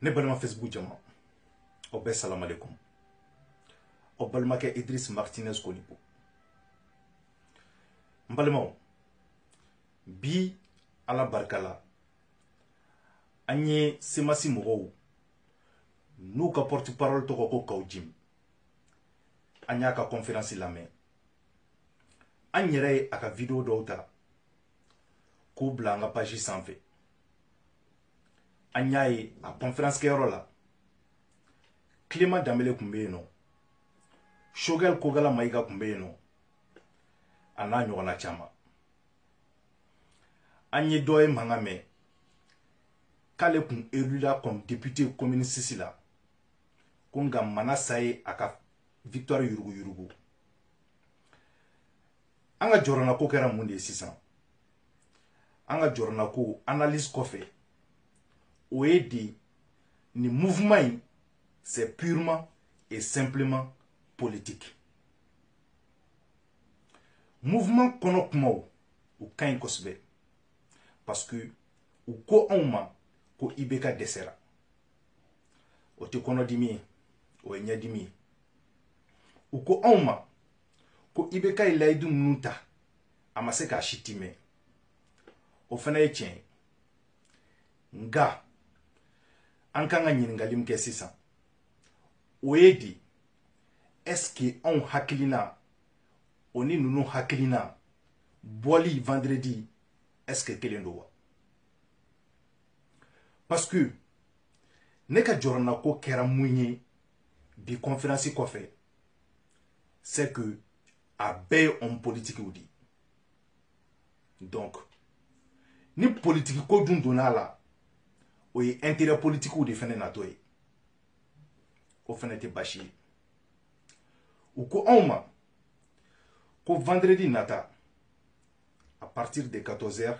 ne balima Facebook jama o bɛ salam alaikum o balimakɛ Idriss Martinez Konipo n balimaw bi ala barika la an ye semasi mɔgɔw n'u ka porte-parole tɔgɔ ko Kaw Jim an y'a ka conférence lamɛn an yɛrɛ ye a ka video dɔw ta k'u bila an ka page sanfɛ an y'a ye a conférence kɛyɔrɔ la Clément Dembélé kun bɛ yen nɔ Choguel Kogala Maïga kun bɛ yen nɔ a n'a ɲɔgɔnna caman an ye dɔ ye mankan mɛn k'ale kun élula comme député commune 6 la ko nka Mana Saye a ka victoire yurugu an ka jɔrɔna ko kɛra mun de ye sisan an ka jɔrɔna ko analyse kɔfɛ o ye de ni mouvement in c'est purement et simplement politique. Mouvement kɔnɔ kumaw u ka ɲi kosɛbɛ parce que u ko anw ma ko IBK dɛsɛra o tɛ kɔnɔdimi ye o ye ɲɛdimi ye u ko anw ma ko IBK ye layidu ninnu ta a ma se k'a si timɛ o fana ye tiɲɛ ye nka an kan ka ɲininkali min kɛ sisan o ye di est-ce que anw hakilina o ni ninnu hakilina bɔli vendredi est-ce que kelen don wa parce que ne ka jɔrɔna ko kɛra mun ye bi conférence kɔfɛ c'est que a bɛɛ ye homme politique di donc ni politique ko dun donna la o ye intérêt politique de fɛnɛ natɔ ye o fɛnɛ tɛ basi ye u ko anw ma ko vendredi nata à partir de 14h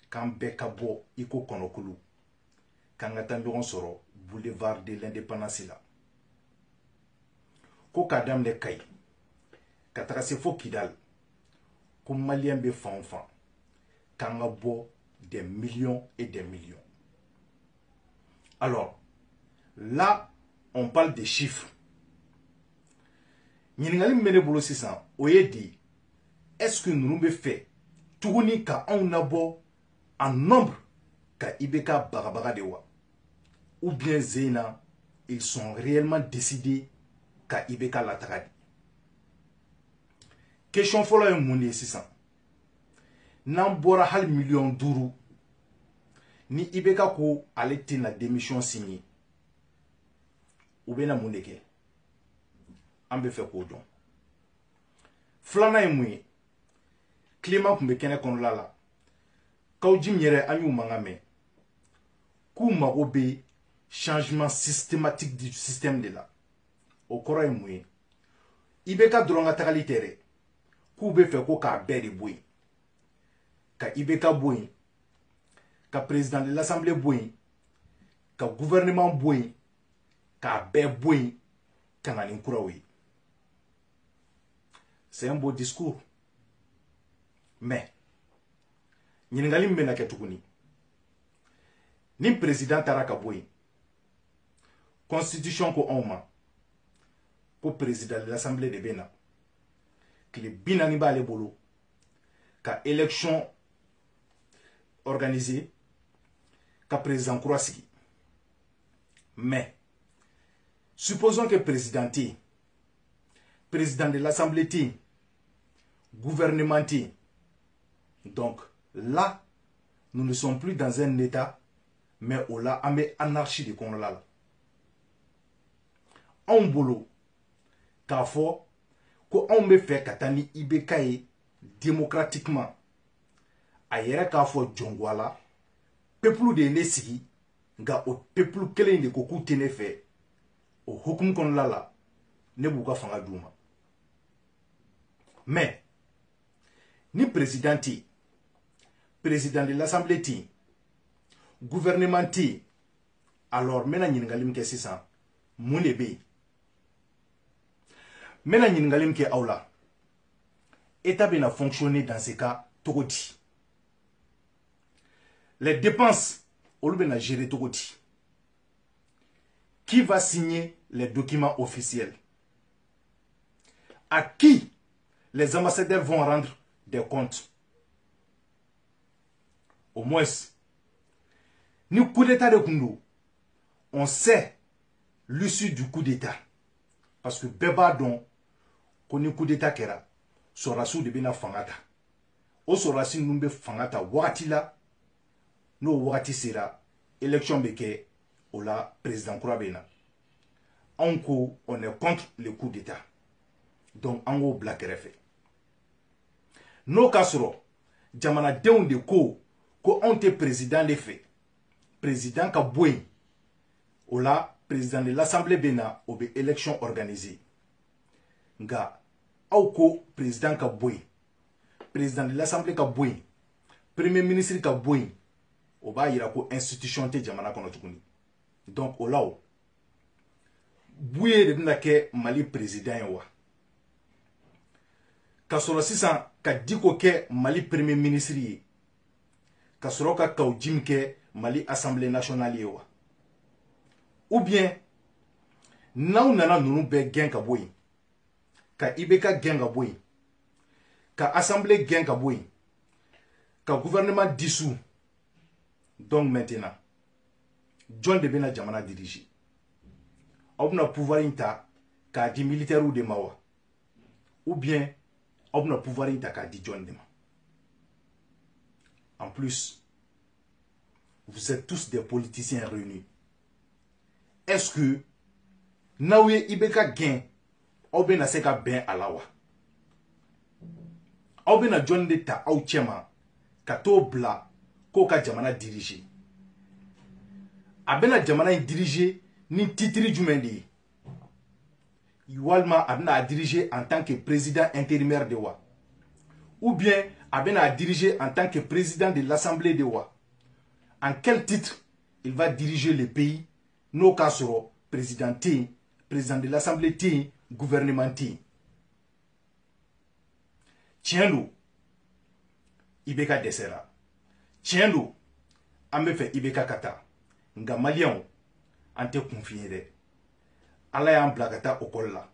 k'an bɛɛ ka bɔ i ko kɔnɔkulu k'an ka taa ɲɔgɔn sɔrɔ boulevard de l'indépendance la ko k'a daminɛ Kayi ka taga se fo Kidal ko malien bɛ fan o fan k'an ka bɔ des millions et des millions. Alors là on parle des chiffres. Ɲininkali min bɛ ne bolo sisan o ye de est-ce que ninnu bɛ fɛ tuguni ka anw nabɔ en nombre ka IBK bagabaga de wa ou bien Zeyna ils sont réellement décidés ka IBK lataga de. Question fɔlɔ ye mun de ye sisan n'an bɔra hali 5 millions ni IBK ko ale tɛna démission signer u bɛna mun de kɛ an bɛ fɛ k'o dɔn. Filanan ye mun ye Clément kun bɛ kɛnɛ kɔnɔla la Kaw Jim yɛrɛ an y'u mankan mɛn k'u mago bɛ changement systématique du système de la o kɔrɔ ye mun ye IBK dɔrɔn ka tagali tɛ dɛ k'u bɛ fɛ ko k'a bɛɛ de bɔ yen ka IBK bɔ yen ka président de l'Assemblée bɔ yen ka gouvernement bɔ yen k'a bɛɛ bɔ yen ka na ni kuraw ye. C'est un beau discours mais ɲininkali min bɛna kɛ tuguni ni président taara ka bɔ yen constitution ko anw ma ko président de l'Assemblée de bɛ na tile 40 b'ale bolo ka élection organiser ka président kura sigi mais supposons que président tɛ yen président de l'Assemblée tɛ yen gouvernement tɛ yen donc là nous ne sommes plus dans un état mais au la an bɛ anarchie de kɔnɔla la anw bolo k'a fɔ ko anw bɛ fɛ ka taa ni IBK ye démocratiquement a yɛrɛ k'a fɔ jɔngo a la peuple de ye ne sigi nka o peuple kelen de ko k'u tɛ ne fɛ o hukumu kɔnɔla la ne b'u ka fanga d'u ma mais ni président tɛ yen président de l'Assemblée tɛ yen gouvernement tɛ yen alors n bɛna ɲininkali min kɛ sisan mun de bɛ yen n bɛna ɲininkali min kɛ aw la état bɛna fonctionner dans ce cas cogo di les dépenses olu bɛna gérer cogo di Qui va signer les documents officiels? À qui les ambassadeurs vont rendre des comptes? Au moins, ni coup d'état de Koundou, on sait l'issue du coup d'état. Parce que Beba don, qu'on y coup d'état kera, sorasu de bena fangata. O sorasi numbe fangata wakati la, no wakati sera, élection beke, ou la président Kourabena. On est contre le coup d'état. Donc, on go black refe. No kasoro, jamana deun de ko on te président de fait. Président ka bouen. Ou la président de l'Assemblée bena ou be élection organisée. Nga, ou ko président ka bouen. Président de l'Assemblée ka bouen. Premier ministre ka bouen. Ou ba yira ko institution te jamana kono tukuni. Donc, ou la ou. Bouye de na ke Mali président wa. Kasoro sisan ka diko ke Mali premier ministre ye. Kasoro ka kaujim ke Mali Assemblée nationale ye wa. Ou bien, naou nana nunu be gen ka boy. Ka Ibeka gen ka boy. Ka Assemblée gen ka boy. Ka gouvernement dissous. Donc maintenant, John de Bena Jamana dirige. On a pouvoir inta ka di militaire ou de mawa. Ou bien, on a pouvoir inta ka di John de ma. En plus, vous êtes tous des politiciens réunis. Est-ce que Naouye Ibeka gain ou bien na seka ben alawa? Ou bien na John de ta au chema kato bla ko ka jamana dirige. Abena jamana dirige ni titri jumendi. Igualement abena dirige en tant que président intérimaire de wa. Ou bien abena dirige en tant que président de l'Assemblée de wa. En quel titre il va diriger le pays? No kasoro président T, président de l'Assemblée T, gouvernement T. Tiens-le, Ibeka desera. Tiens-le, ambe Ibeka kata. Nga malien ante confié de. Ala ya blagata okola.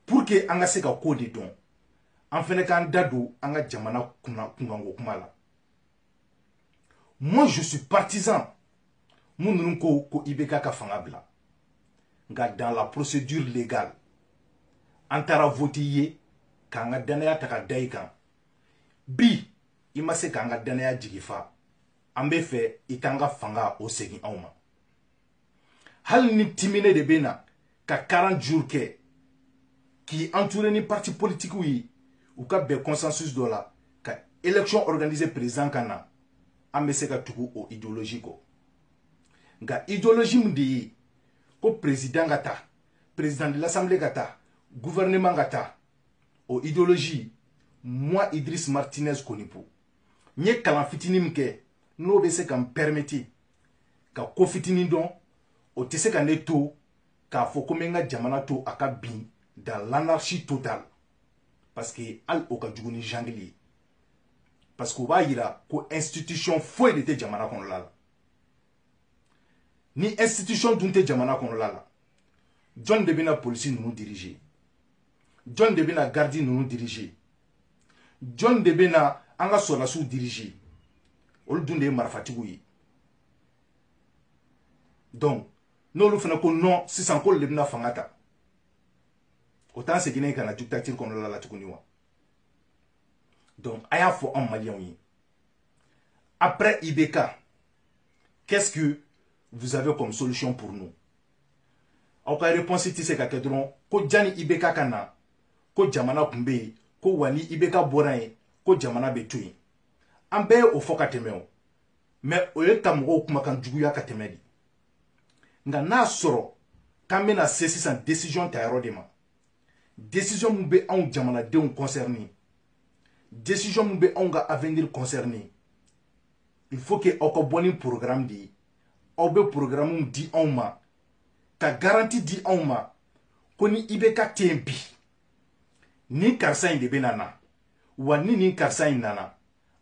Pour que anga seka kodi don. En fene kan dado anga jamana kungango kumala. Moi je suis partisan. Moun ko Ibeka ka fangabla. Nga dans la procédure légale. Antara votiye kanga danaya taka daikan. Bi imase kanga danaya jigifa. Ambe fe ikanga fanga o segi auma. Hal ni timine de bena ka 40 jours ke qui entouré ni parti politique oui ou ka be consensus do la ka élection organisée président kana ambe se ka tuku o idéologique. Nga idéologie mdi ko président gata, président de l'Assemblée gata, gouvernement gata, o idéologie, moi Idriss Martinez konipo. Nye kalan fitini mke, no be se kan permetti, ka ko fitini don, o te se kan neto, ka fo komenga jamana to aka bin, dans l'anarchie totale. Parce que al o ka djuguni jangli. Parce que ba yira ko institution foi de te jamana kon la. Ni institution dunte jamana kono la. John de Bena police nous diriger. John de Bena gardi nous diriger. John de Bena anga solasu diriger. Ol dunde marfatigu yi. Donc, nous le faisons non si sans qu'on le bina fangata. Autant c'est guinéen kana dictature kono la tukuniwa. Donc, aya fo en malien yi. Après Ibeka, qu'est-ce que vous avez comme solution pour nous? Au cas réponse ti se ka kedron ko jani Ibeka kana ko jamana kumbe ko wani Ibeka boraye ko jamana betuyi ambe o foka temeo mais o ye kamgo kuma kan juguya ka temedi nga na soro kambe na sesi san décision ta yaro de ma décision mu be an jamana de on concerné décision mu be an ga avenir concerné il faut que o ko boni programme di au be programme di on ma ka garantie di on ma koni Ibeka tembi ni karsa inde benana wani ni karsa nana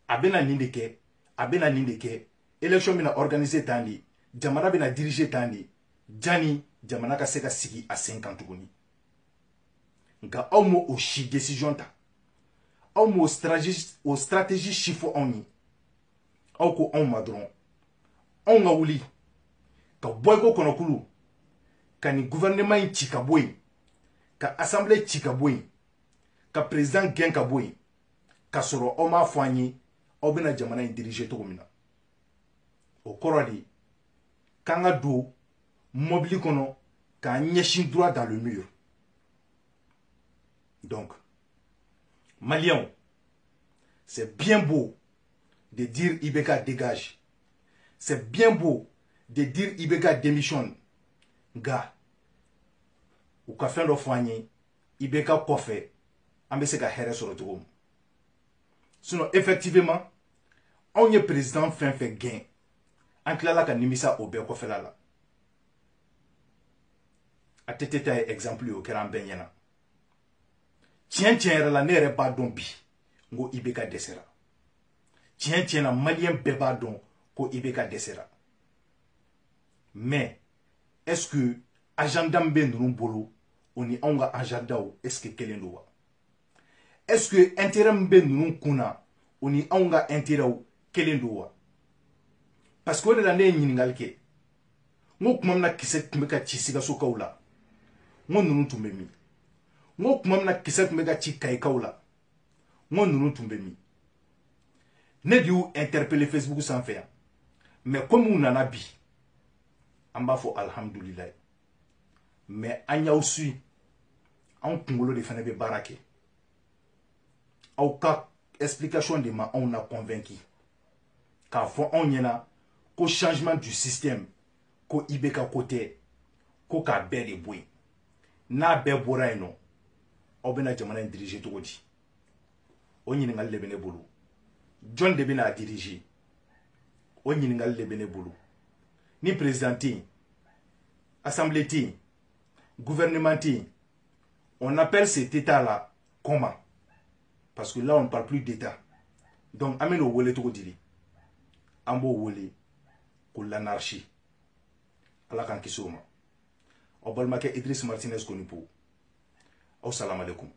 abena nindeke abena nindeke élection bina organiser tandi jamana bina diriger tandi jani jamana ka se ka sigi a sen kan tuguni nka aw mo o si décision ta aw mo stratégie si fo anw ye aw ko anw ma dɔrɔn anw ka wuli ka bɔ i ko kɔnɔkulu ka ni gouvernement in ci ka bɔ yen ka assemblée ci ka bɔ yen ka président gɛn ka bɔ yen ka sɔrɔ aw m'a fɔ an ye aw bɛna jamana in diriger cogo min na o kɔrɔ de k'an ka don mobili kɔnɔ k'an ɲɛsin droit dans le mur donc Maliens, c'est bien beau de dire Ibeka dégage. C'est bien beau de dire Ibeka démissionne. Ga, ou ka fɛn dɔ fɔ an ye Ibeka kɔfɛ an bɛ se ka hɛrɛ sɔrɔ cogo min. Sinon effectivement anw ye président fɛn fɛn gɛn an tilala ka nimisa o bɛɛ kɔfɛla la. ATT ta ye exemple ye o kɛra an bɛɛ ɲɛna. Tiɲɛ tiɲɛ yɛrɛ la ne yɛrɛ b'a dɔn bi n ko Ibeka dɛsɛra. Tiɲɛ tiɲɛ na maliyɛn bɛɛ b'a dɔn ko Ibeka dɛsɛra. Mais est-ce que agenda min bɛ ninnu bolo o ni anw ka agendaw est-ce que kelen don wa? Est-ce que intérêt min bɛ ninnu kun na o ni anw ka intérêtw kelen don wa? Parce que o de la ne ye ɲininkali kɛ n ko tuma min na kisɛ tun bɛ ka ci Sikasokaw la n ko ninnu tun bɛ min? N ko tuma min na kisɛ tun bɛ ka ci Kayikaw la n ko ninnu tun bɛ min? Ne de y'u interpeller Facebook sanfɛ yan mais comme u nana bi an b'a fɔ alhamdulilayi mais an y'aw su anw kunkolo de fana bɛ baara kɛ aw ka explication de ma anw na convaincu k'a fɔ anw ɲɛna ko changement du système ko Ibeka ko tɛ ko k'a bɛɛ de bɔ yen n'a bɛɛ bɔra yen nɔ aw bɛna jamana in diriger cogo di? O ɲininkali de bɛ ne bolo. Jɔn de bɛna a diriger? O ɲininkali de bɛ ne bolo. Ni président tɛ yen, assemblée tɛ yen, gouvernement tɛ yen, on appelle cet état là comment? Parce que là on ne parle plus d'état. Donc an bɛna o wele cogo di? An b'o wele ko l'anarchie. Ala k'an kisi o ma. Aw balimakɛ Idriss Martinez Konipo. Aw salam alaikum.